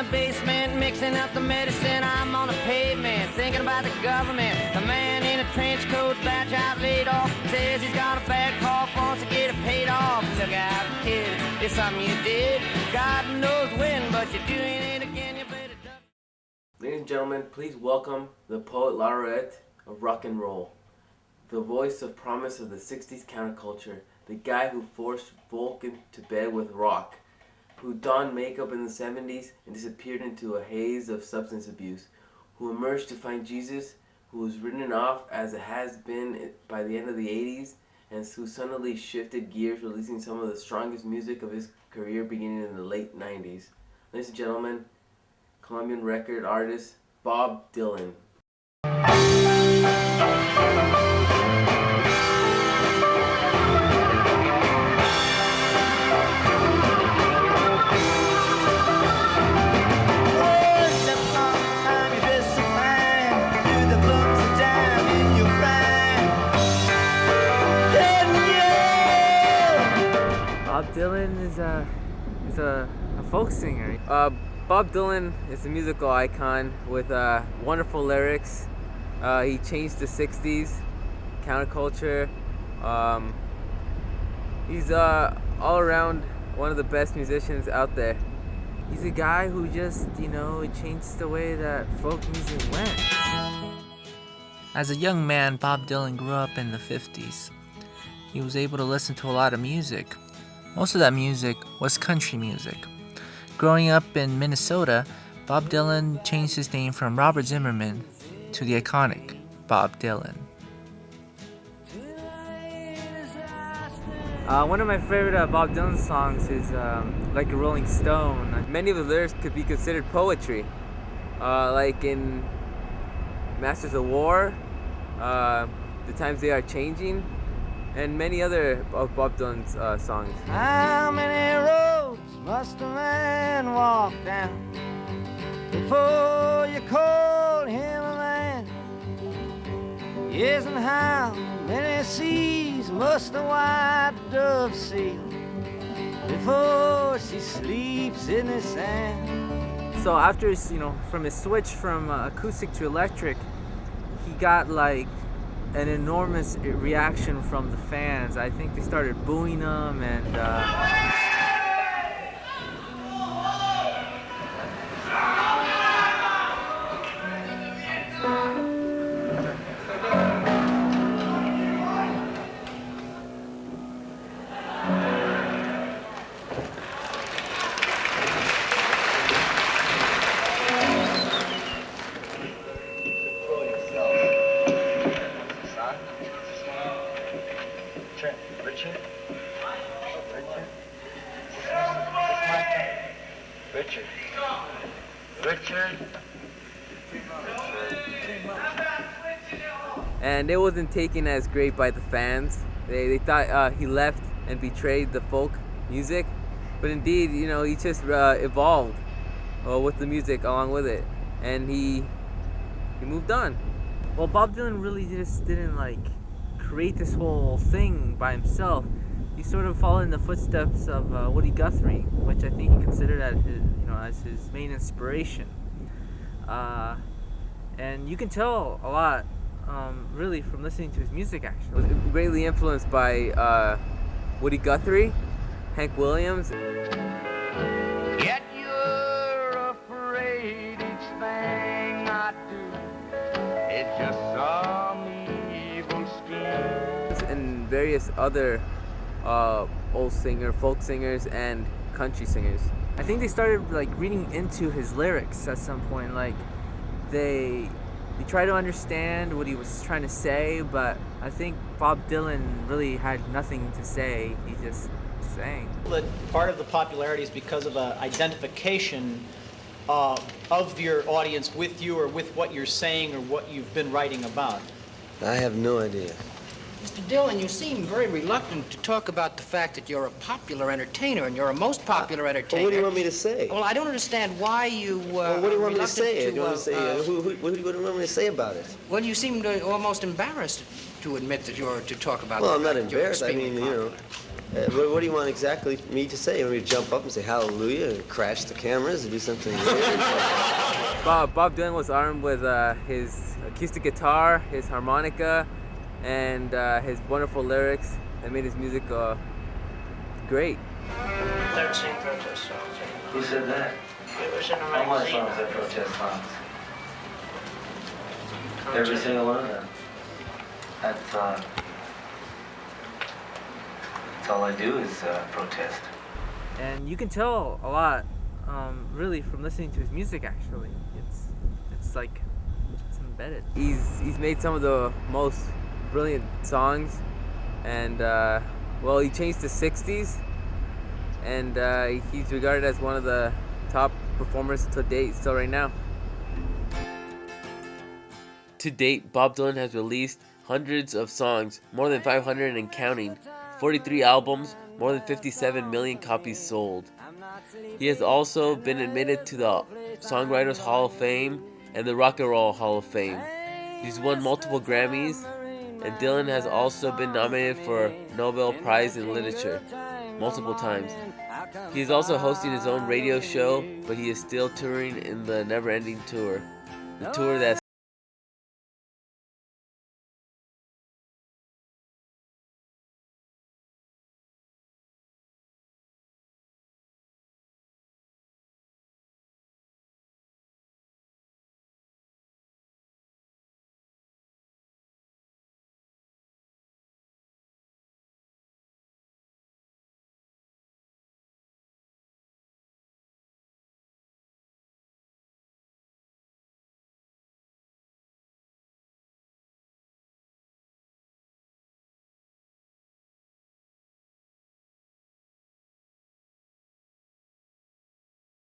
the basement, mixing up the medicine. I'm on the pavement, thinking about the government. The man in a trench coat, badge out laid off, says he's got a bad cough, wants to get it paid off. Look out, kid, it's something you did. God knows when, but you're doing it again, you better duck. Ladies and gentlemen, please welcome the poet laureate of rock and roll, the voice of promise of the 60s counterculture, the guy who forced folk into bed with rock, who donned makeup in the 70s and disappeared into a haze of substance abuse, who emerged to find Jesus, who was written off as a has-been by the end of the 80s, and who suddenly shifted gears, releasing some of the strongest music of his career beginning in the late 90s. Ladies and gentlemen, Colombian record artist Bob Dylan. Bob Dylan is a folk singer. Bob Dylan is a musical icon with wonderful lyrics. He changed the 60s counterculture. He's all around one of the best musicians out there. He's a guy who just, changed the way that folk music went. As a young man, Bob Dylan grew up in the 50s. He was able to listen to a lot of music. Most of that music was country music. Growing up in Minnesota, Bob Dylan changed his name from Robert Zimmerman to the iconic Bob Dylan. One of my favorite Bob Dylan songs is Like a Rolling Stone. Many of the lyrics could be considered poetry, like in Masters of War, The Times They Are Changing, and many other of Bob Dylan's songs. How many roads must a man walk down before you call him a man? Yes, and how many seas must a white dove sail before she sleeps in the sand? So after his, from his switch from acoustic to electric, he got like an enormous reaction from the fans. I think they started booing him and And it wasn't taken as great by the fans. They thought he left and betrayed the folk music, but indeed, he just evolved with the music along with it, and he moved on. well, Bob Dylan really just didn't create this whole thing by himself. He sort of followed in the footsteps of Woody Guthrie, which I think he considered as his main inspiration. And you can tell a lot, really, from listening to his music. Actually, Greatly influenced by Woody Guthrie, Hank Williams. Yet you're afraid each thing I do is just some evil scheme. And various other folk singers and country singers. I think they started reading into his lyrics at some point. They tried to understand what he was trying to say, but I think Bob Dylan really had nothing to say. He just sang. That part of the popularity is because of an identification of your audience with you or with what you're saying or what you've been writing about. I have no idea. Mr. Dillon, you seem very reluctant to talk about the fact that you're a popular entertainer, and you're a most popular entertainer. Well, what do you want me to say? Well, I don't understand why you Well, what do you want me to reluctant say? to, Do you want me to say what do you want me to say about it? well, you seem almost embarrassed to admit that you're to talk about. Well, the I'm not fact that you're embarrassed. I extremely mean, you know, what do you want exactly me to say? You want me to jump up and say hallelujah and crash the cameras and do something weird? Bob Dylan was armed with his acoustic guitar, his harmonica, and his wonderful lyrics that made his music great. 13 protest songs. Who said that? It was in a All my magazine. songs are protest songs. Every single one of them. That's all I do is protest. And you can tell a lot, really, from listening to his music. Actually, it's like it's embedded. He's made some of the most brilliant songs, and well, he changed the '60s, and he's regarded as one of the top performers to date, still right now. To date, Bob Dylan has released hundreds of songs, more than 500 and counting, 43 albums, more than 57 million copies sold. He has also been admitted to the Songwriters Hall of Fame and the Rock and Roll Hall of Fame. He's won multiple Grammys, and Dylan has also been nominated for Nobel Prize in Literature multiple times. He is also hosting his own radio show, but he is still touring in the never-ending tour. The tour that